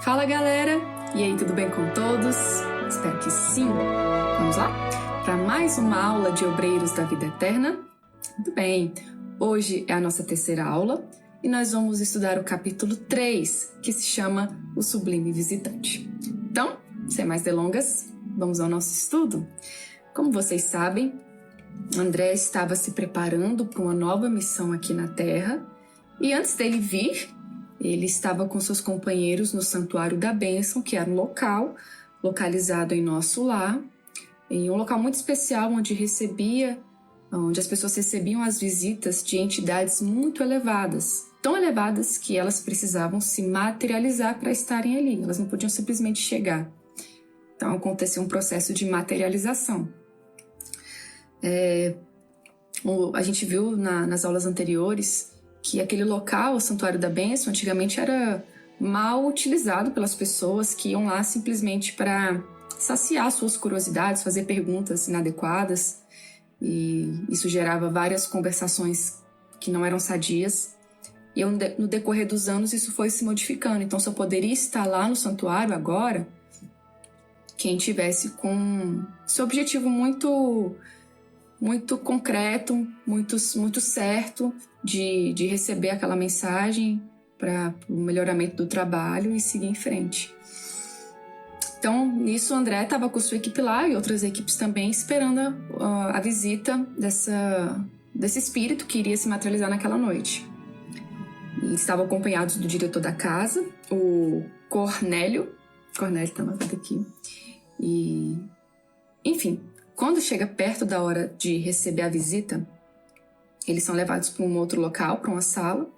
Fala galera, e aí, tudo bem com todos? Espero que sim. Vamos lá? Para mais uma aula de Obreiros da Vida Eterna? Muito bem, hoje é a nossa terceira aula e nós vamos estudar o capítulo 3, que se chama O Sublime Visitante. Então, sem mais delongas, vamos ao nosso estudo? Como vocês sabem, André estava se preparando para uma nova missão aqui na Terra e antes dele vir, ele estava com seus companheiros no Santuário da Bênção, que era um local localizado em nosso lar, em um local muito especial onde as pessoas recebiam as visitas de entidades muito elevadas, tão elevadas que elas precisavam se materializar para estarem ali, elas não podiam simplesmente chegar. Então aconteceu um processo de materialização. A gente viu nas aulas anteriores que aquele local, o Santuário da Bênção, antigamente era mal utilizado pelas pessoas que iam lá simplesmente para saciar suas curiosidades, fazer perguntas inadequadas, e isso gerava várias conversações que não eram sadias. E no decorrer dos anos isso foi se modificando, então só poderia estar lá no santuário agora quem tivesse com seu objetivo muito concreto, muito certo de receber aquela mensagem para o melhoramento do trabalho e seguir em frente. Então, nisso, o André estava com sua equipe lá e outras equipes também esperando a visita desse espírito que iria se materializar naquela noite. E estavam acompanhados do diretor da casa, o Cornélio. Cornélio está anotado aqui. E, enfim, quando chega perto da hora de receber a visita, eles são levados para um outro local, para uma sala.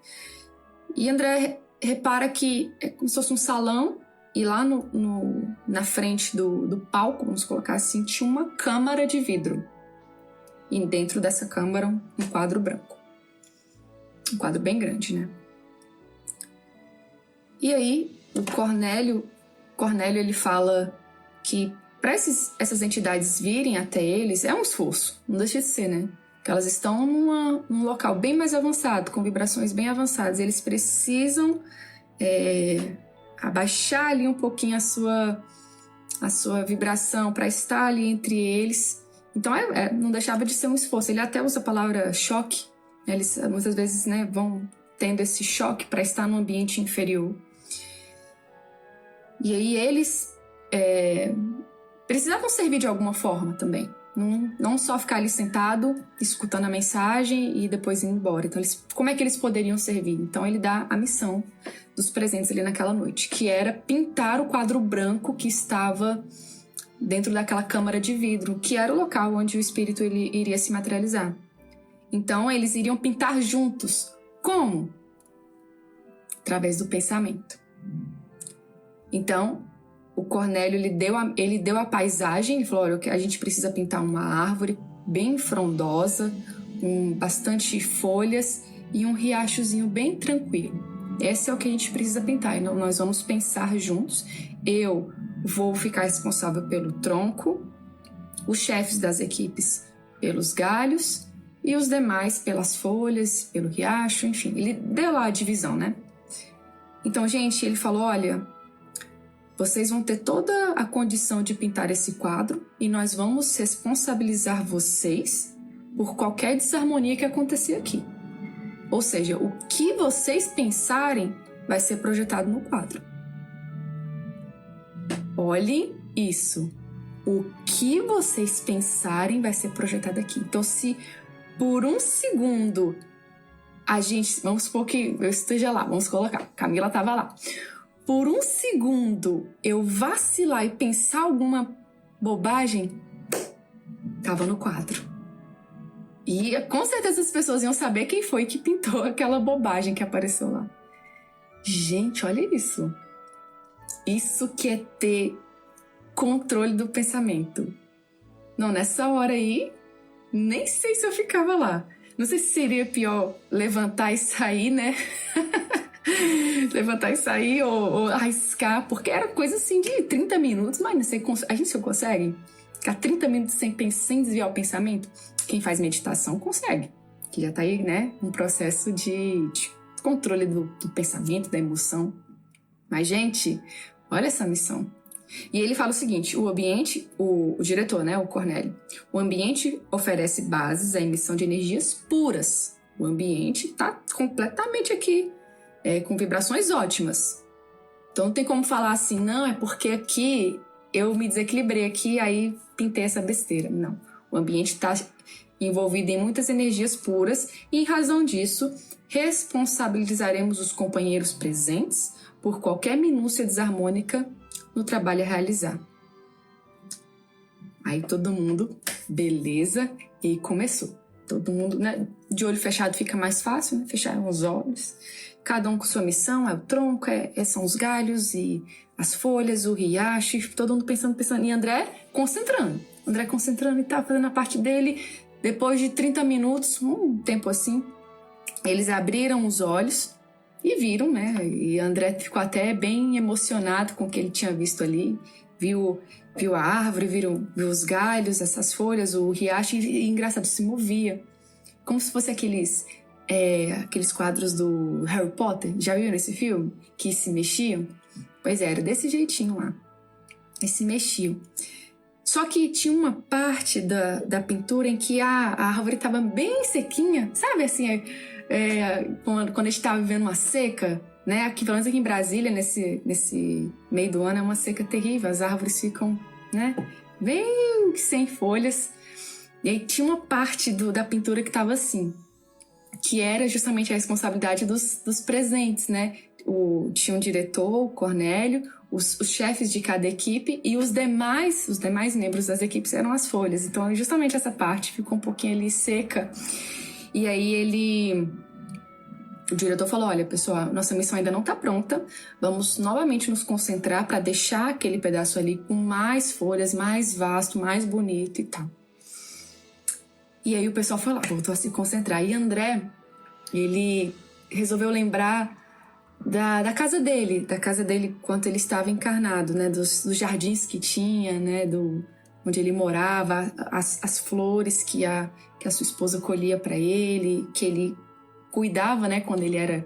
E André repara que é como se fosse um salão, e lá na frente do palco, vamos colocar assim, tinha uma câmara de vidro. E dentro dessa câmara, um quadro branco. Um quadro bem grande, né? E aí, o Cornélio ele fala que para essas entidades virem até eles é um esforço, não deixa de ser, né? Que elas estão num local bem mais avançado, com vibrações bem avançadas. Eles precisam abaixar ali um pouquinho a sua vibração para estar ali entre eles. Então, não deixava de ser um esforço. Ele até usa a palavra choque. Eles muitas vezes, né, vão tendo esse choque para estar num ambiente inferior. E aí eles precisavam servir de alguma forma também. Não só ficar ali sentado, escutando a mensagem e depois ir embora. Então, como é que eles poderiam servir? Então, ele dá a missão dos presentes ali naquela noite, que era pintar o quadro branco que estava dentro daquela câmara de vidro, que era o local onde o espírito ele iria se materializar. Então, eles iriam pintar juntos. Como? Através do pensamento. Então, o Cornélio ele deu a paisagem, ele falou, olha, a gente precisa pintar uma árvore bem frondosa, com bastante folhas e um riachozinho bem tranquilo. Esse é o que a gente precisa pintar, e nós vamos pensar juntos. Eu vou ficar responsável pelo tronco, os chefes das equipes pelos galhos e os demais pelas folhas, pelo riacho, enfim. Ele deu lá a divisão, né? Então, gente, ele falou, olha, vocês vão ter toda a condição de pintar esse quadro e nós vamos responsabilizar vocês por qualquer desarmonia que acontecer aqui. Ou seja, o que vocês pensarem vai ser projetado no quadro. Olhem isso. O que vocês pensarem vai ser projetado aqui. Então, se por um segundo vamos supor que eu esteja lá, vamos colocar, Camila estava lá. Por um segundo eu vacilar e pensar alguma bobagem, tava no quadro. E com certeza as pessoas iam saber quem foi que pintou aquela bobagem que apareceu lá. Gente, olha isso. Isso que é ter controle do pensamento. Não, nessa hora aí, nem sei se eu ficava lá. Não sei se seria pior levantar e sair, né? Levantar e sair ou arriscar, porque era coisa assim de 30 minutos, mas a gente se consegue ficar 30 minutos sem desviar o pensamento. Quem faz meditação consegue, que já tá aí, né, um processo de controle do pensamento, da emoção. Mas, gente, Olha essa missão. E ele fala o seguinte, o ambiente, o diretor, né, o Cornélio, o ambiente oferece bases à emissão de energias puras. O ambiente está completamente aqui, com vibrações ótimas. Então não tem como falar assim, não, é porque aqui eu me desequilibrei aqui, aí pintei essa besteira. Não, o ambiente está envolvido em muitas energias puras e, em razão disso, responsabilizaremos os companheiros presentes por qualquer minúcia desarmônica no trabalho a realizar. Aí todo mundo, beleza, e começou. Todo mundo, né, de olho fechado fica mais fácil, né? Fecharam os olhos. Cada um com sua missão, o tronco, são os galhos e as folhas, o riacho, todo mundo pensando. E André concentrando e tá fazendo a parte dele. Depois de 30 minutos, um tempo assim, eles abriram os olhos e viram, né? E André ficou até bem emocionado com o que ele tinha visto ali. Viu a árvore, viu os galhos, essas folhas, o riacho, e engraçado, se movia. Como se fosse aqueles quadros do Harry Potter. Já viram esse filme? Que se mexiam? Pois é, era desse jeitinho lá. E se mexiam. Só que tinha uma parte da pintura em que a árvore estava bem sequinha. Sabe assim, quando a gente estava vivendo uma seca, né? Aqui, pelo menos aqui em Brasília, nesse meio do ano, é uma seca terrível. As árvores ficam, né, bem sem folhas. E aí tinha uma parte da pintura que estava assim, que era justamente a responsabilidade dos presentes, né? Tinha um diretor, o Cornélio, os chefes de cada equipe e os demais membros das equipes eram as folhas. Então, justamente essa parte ficou um pouquinho ali seca. E aí o diretor falou, olha, pessoal, nossa missão ainda não está pronta, vamos novamente nos concentrar para deixar aquele pedaço ali com mais folhas, mais vasto, mais bonito e tal. E aí o pessoal foi lá, voltou a se concentrar. E André, ele resolveu lembrar da casa dele enquanto ele estava encarnado, né? Dos jardins que tinha, né? Onde ele morava, as flores que a sua esposa colhia para ele, que ele cuidava, né? Quando ele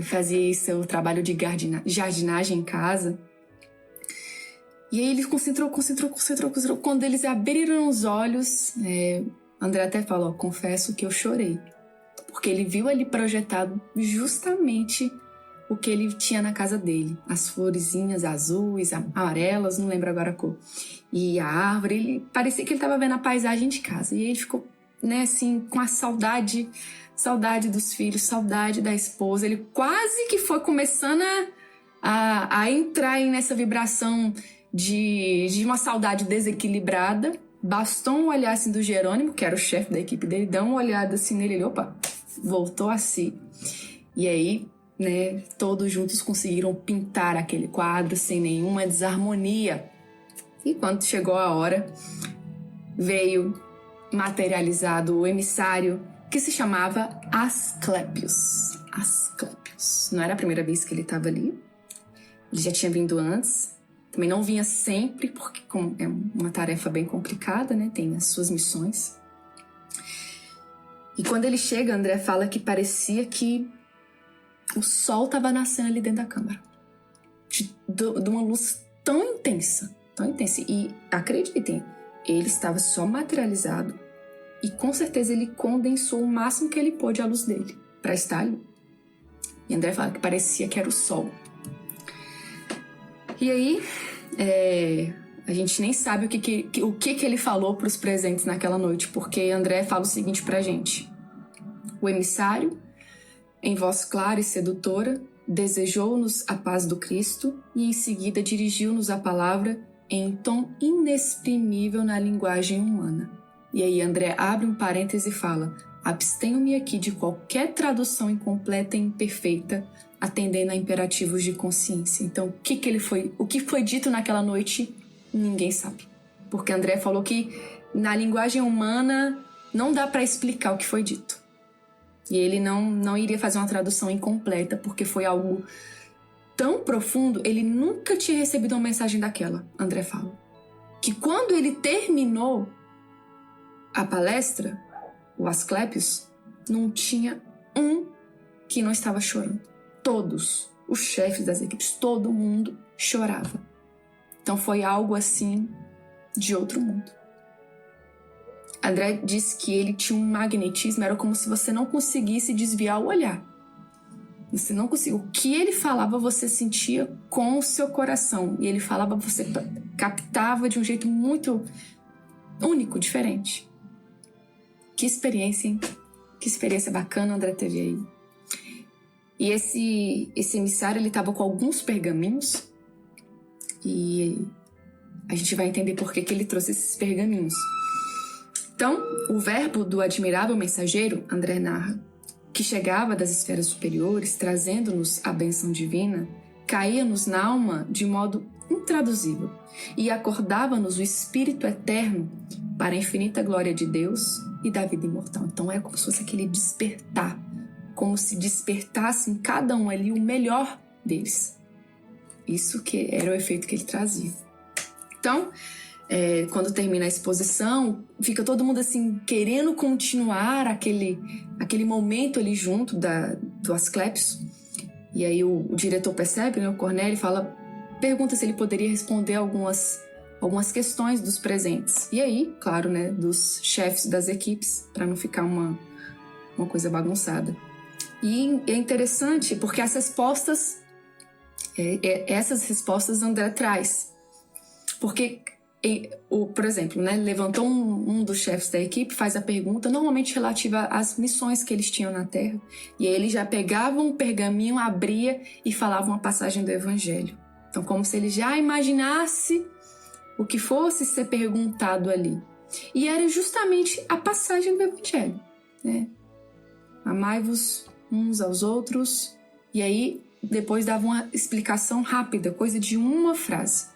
fazia seu trabalho de jardinagem em casa. E aí ele concentrou. Quando eles abriram os olhos, André até falou, confesso que eu chorei. Porque ele viu ali projetado justamente o que ele tinha na casa dele. As florezinhas azuis, amarelas, não lembro agora a cor. E a árvore, parecia que ele estava vendo a paisagem de casa. E aí ele ficou, né, assim, com a saudade dos filhos, saudade da esposa. Ele quase que foi começando a entrar nessa vibração de uma saudade desequilibrada. Bastou um olhar assim do Jerônimo, que era o chefe da equipe dele, dá uma olhada assim nele, ele, opa, voltou a si. E aí, né, todos juntos conseguiram pintar aquele quadro sem nenhuma desarmonia. E quando chegou a hora, veio materializado o emissário que se chamava Asclépios. Não era a primeira vez que ele estava ali. Ele já tinha vindo antes. Também não vinha sempre, porque é uma tarefa bem complicada, né? Tem as suas missões. E quando ele chega, André fala que parecia que o sol estava nascendo ali dentro da câmara. De uma luz tão intensa. E acreditem, ele estava só materializado. E com certeza ele condensou o máximo que ele pôde a luz dele para estar ali. E André fala que parecia que era o sol. E aí, a gente nem sabe o que ele falou para os presentes naquela noite, porque André fala o seguinte pra gente. O emissário, em voz clara e sedutora, desejou-nos a paz do Cristo e em seguida dirigiu-nos a palavra em tom inexprimível na linguagem humana. E aí André abre um parêntese e fala, abstenho-me aqui de qualquer tradução incompleta e imperfeita, atendendo a imperativos de consciência. Então, o que foi dito naquela noite, ninguém sabe. Porque André falou que na linguagem humana não dá para explicar o que foi dito. E ele não iria fazer uma tradução incompleta, porque foi algo tão profundo, ele nunca tinha recebido uma mensagem daquela, André fala. Que quando ele terminou a palestra, o Asclépios, não tinha um que não estava chorando. Todos os chefes das equipes, todo mundo chorava. Então foi algo assim de outro mundo. André disse que ele tinha um magnetismo, era como se você não conseguisse desviar o olhar. Você não conseguia. O que ele falava, você sentia com o seu coração. E ele falava, você captava de um jeito muito único, diferente. Que experiência, hein? Que experiência bacana o André teve aí. E esse emissário, ele estava com alguns pergaminhos. E a gente vai entender por que ele trouxe esses pergaminhos. Então, o verbo do admirável mensageiro, André narra, que chegava das esferas superiores, trazendo-nos a bênção divina, caía-nos na alma de modo intraduzível e acordava-nos o Espírito eterno para a infinita glória de Deus e da vida imortal. Então é como se fosse aquele despertar, como se despertasse em cada um ali o melhor deles. Isso que era o efeito que ele trazia. Então, quando termina a exposição, fica todo mundo assim querendo continuar aquele momento ali junto do Asclepios. E aí o diretor percebe, né, o Cornélio pergunta se ele poderia responder algumas questões dos presentes. E aí, claro, né, dos chefes das equipes, para não ficar uma coisa bagunçada. E é interessante porque essas respostas André traz. Porque, por exemplo, né, levantou um dos chefes da equipe, faz a pergunta, normalmente relativa às missões que eles tinham na Terra. E aí ele já pegava um pergaminho, abria e falava uma passagem do Evangelho. Então, como se ele já imaginasse o que fosse ser perguntado ali. E era justamente a passagem do Evangelho, né? Amai-vos uns aos outros. E aí, depois dava uma explicação rápida, coisa de uma frase.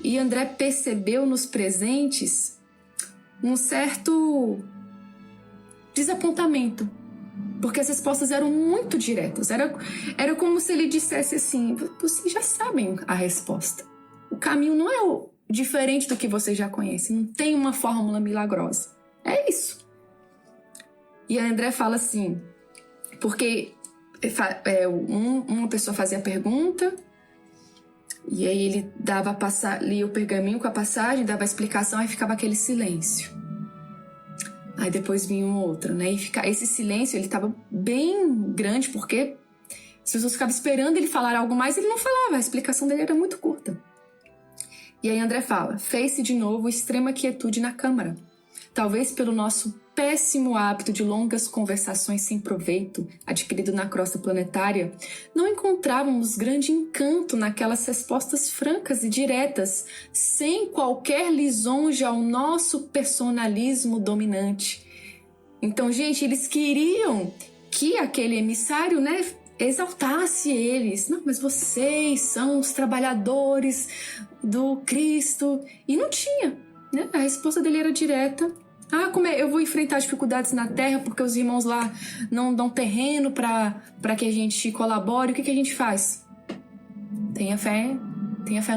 E André percebeu nos presentes um certo desapontamento, porque as respostas eram muito diretas. Era como se ele dissesse assim, vocês já sabem a resposta. O caminho não é diferente do que vocês já conhecem, não tem uma fórmula milagrosa. É isso. E André fala assim, porque uma pessoa fazia a pergunta, e aí ele lia o pergaminho com a passagem, dava a explicação, aí ficava aquele silêncio. Aí depois vinha um outro, né? E esse silêncio, ele estava bem grande, porque as pessoas ficavam esperando ele falar algo mais, ele não falava, a explicação dele era muito curta. E aí André fala, fez-se de novo extrema quietude na câmara. Talvez pelo nosso péssimo hábito de longas conversações sem proveito, adquirido na crosta planetária, não encontrávamos grande encanto naquelas respostas francas e diretas, sem qualquer lisonja ao nosso personalismo dominante. Então, gente, eles queriam que aquele emissário, né, exaltasse eles. Não, mas vocês são os trabalhadores do Cristo. E não tinha, né? A resposta dele era direta. Como eu vou enfrentar dificuldades na Terra porque os irmãos lá não dão terreno para que a gente colabore. O que a gente faz? Tenha fé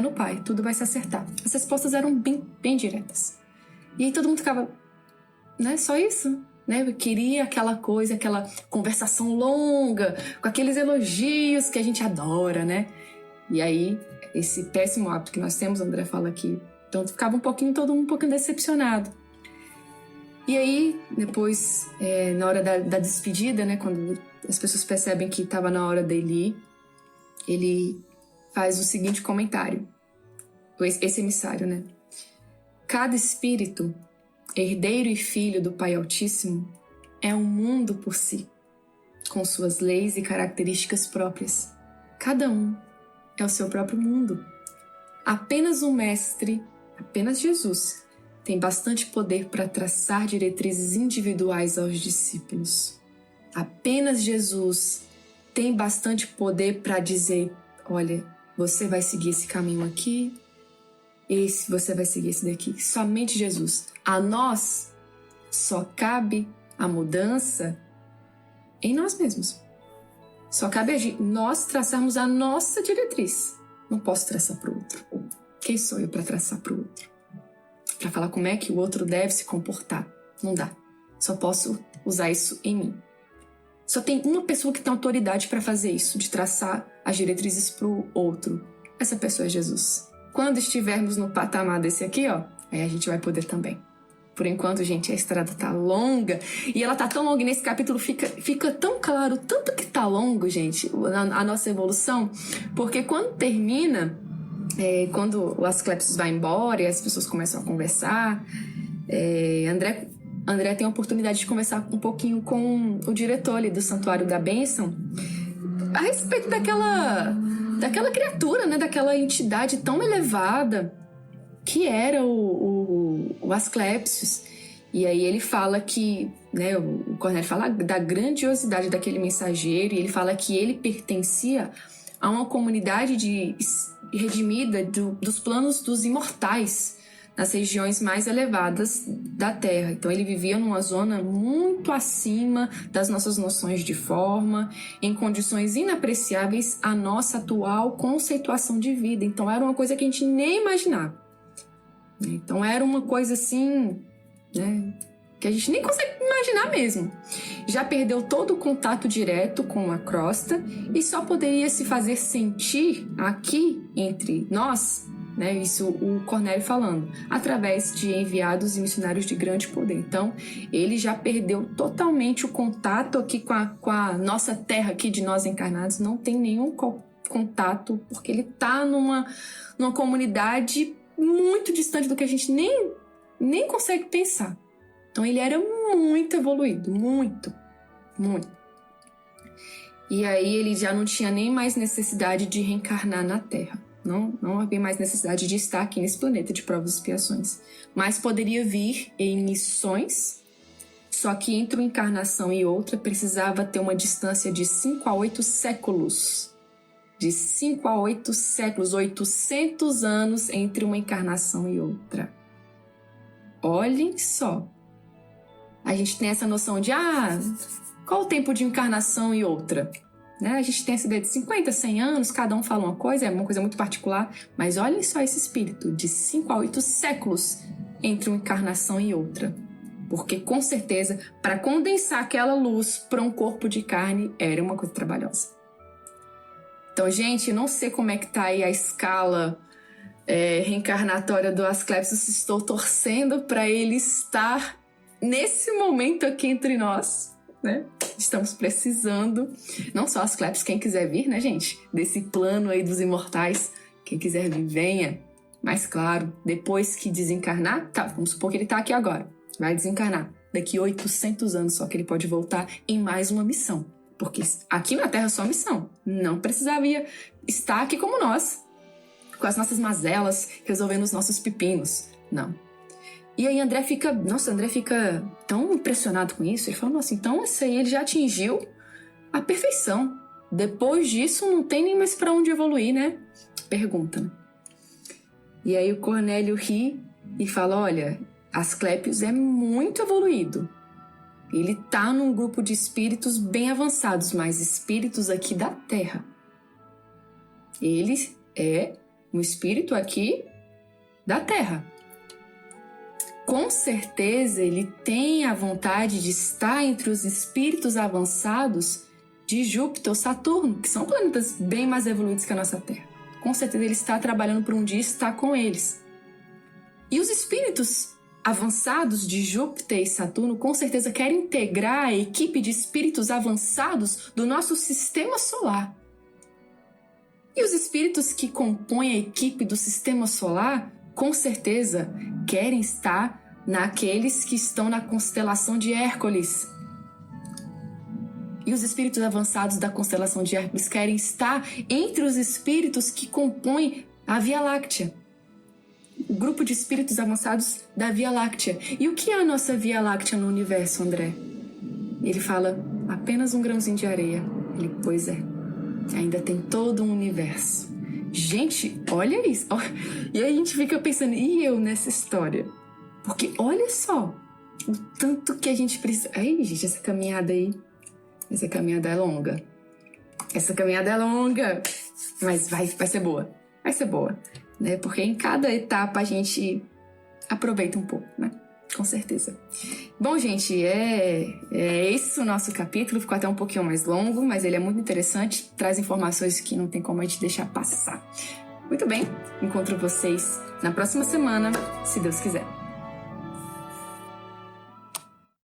no Pai, tudo vai se acertar. As respostas eram bem, bem diretas. E aí todo mundo ficava, né? Só isso? Né? Eu queria aquela coisa, aquela conversação longa, com aqueles elogios que a gente adora, né? E aí, esse péssimo hábito que nós temos, André fala aqui, então ficava todo mundo um pouquinho decepcionado. E aí, depois, na hora da despedida, né, quando as pessoas percebem que estava na hora dele ir, ele faz o seguinte comentário, esse emissário, né? Cada espírito, herdeiro e filho do Pai Altíssimo, é um mundo por si, com suas leis e características próprias. Cada um é o seu próprio mundo. Apenas um mestre, apenas Jesus, tem bastante poder para traçar diretrizes individuais aos discípulos. Apenas Jesus tem bastante poder para dizer, olha, você vai seguir esse caminho aqui, você vai seguir esse daqui. Somente Jesus. A nós só cabe a mudança em nós mesmos. Só cabe nós traçarmos a nossa diretriz. Não posso traçar para o outro. Quem sou eu para traçar para o outro? Para falar como é que o outro deve se comportar. Não dá. Só posso usar isso em mim. Só tem uma pessoa que tem autoridade para fazer isso, de traçar as diretrizes para o outro. Essa pessoa é Jesus. Quando estivermos no patamar desse aqui, ó, aí a gente vai poder também. Por enquanto, gente, a estrada tá longa. E ela tá tão longa, e nesse capítulo fica tão claro, tanto que tá longo, gente, a nossa evolução. Porque quando termina, quando o Asclepios vai embora e as pessoas começam a conversar, André tem a oportunidade de conversar um pouquinho com o diretor ali do Santuário da Bênção a respeito daquela criatura, né? Daquela entidade tão elevada que era o Asclepios. E aí ele fala que, né, o Cornélio fala da grandiosidade daquele mensageiro, e ele fala que ele pertencia a uma comunidade redimida dos planos dos imortais, nas regiões mais elevadas da Terra. Então ele vivia numa zona muito acima das nossas noções de forma, em condições inapreciáveis à nossa atual conceituação de vida. Então era uma coisa que a gente nem imaginava. Então era uma coisa assim, né, que a gente nem consegue imaginar mesmo. Já perdeu todo o contato direto com a crosta e só poderia se fazer sentir aqui entre nós, né, isso o Cornélio falando, através de enviados e missionários de grande poder. Então, ele já perdeu totalmente o contato aqui com a nossa terra aqui de nós encarnados, não tem nenhum contato, porque ele está numa comunidade muito distante do que a gente nem consegue pensar. Então, ele era muito evoluído, muito. E aí, ele já não tinha nem mais necessidade de reencarnar na Terra. Não havia mais necessidade de estar aqui nesse planeta de provas e expiações. Mas poderia vir em missões, só que entre uma encarnação e outra precisava ter uma distância de 5 a 8 séculos. De 5 a 8 séculos, 800 anos entre uma encarnação e outra. Olhem só. A gente tem essa noção de, qual o tempo de encarnação e outra? Né? A gente tem essa ideia de 50, 100 anos, cada um fala uma coisa, é uma coisa muito particular, mas olhem só esse espírito, de 5 a 8 séculos entre uma encarnação e outra. Porque, com certeza, para condensar aquela luz para um corpo de carne, era uma coisa trabalhosa. Então, gente, eu não sei como é que tá aí a escala reencarnatória do Asclepios, estou torcendo para ele estar nesse momento aqui entre nós, né? Estamos precisando, não só Asclepios, quem quiser vir, né, gente? Desse plano aí dos imortais, quem quiser vir, venha. Mas, claro, depois que desencarnar, vamos supor que ele tá aqui agora, vai desencarnar. Daqui 800 anos só que ele pode voltar em mais uma missão. Porque aqui na Terra é só missão. Não precisaria estar aqui como nós, com as nossas mazelas, resolvendo os nossos pepinos. Não. E aí André fica tão impressionado com isso. Ele fala, nossa, então isso aí ele já atingiu a perfeição. Depois disso não tem nem mais para onde evoluir, né? Pergunta, né? E aí o Cornélio ri e fala, olha, Asclepios é muito evoluído. Ele tá num grupo de espíritos bem avançados, mas espíritos aqui da Terra. Ele é um espírito aqui da Terra. Com certeza ele tem a vontade de estar entre os espíritos avançados de Júpiter ou Saturno, que são planetas bem mais evoluídos que a nossa Terra. Com certeza ele está trabalhando por um dia estar com eles. E os espíritos avançados de Júpiter e Saturno com certeza querem integrar a equipe de espíritos avançados do nosso sistema solar. E os espíritos que compõem a equipe do sistema solar com certeza querem estar naqueles que estão na constelação de Hércules. E os espíritos avançados da constelação de Hércules querem estar entre os espíritos que compõem a Via Láctea. O grupo de espíritos avançados da Via Láctea. E o que é a nossa Via Láctea no universo, André? Ele fala, apenas um grãozinho de areia. Ele, pois é, ainda tem todo um universo. Gente, olha isso. E aí a gente fica pensando, e eu nessa história? Porque olha só, o tanto que a gente precisa... Ai, gente, essa caminhada é longa. Mas vai ser boa. Vai ser boa, né? Porque em cada etapa a gente aproveita um pouco, né? Com certeza. Bom, gente, é esse o nosso capítulo. Ficou até um pouquinho mais longo, mas ele é muito interessante. Traz informações que não tem como a gente deixar passar. Muito bem, encontro vocês na próxima semana, se Deus quiser.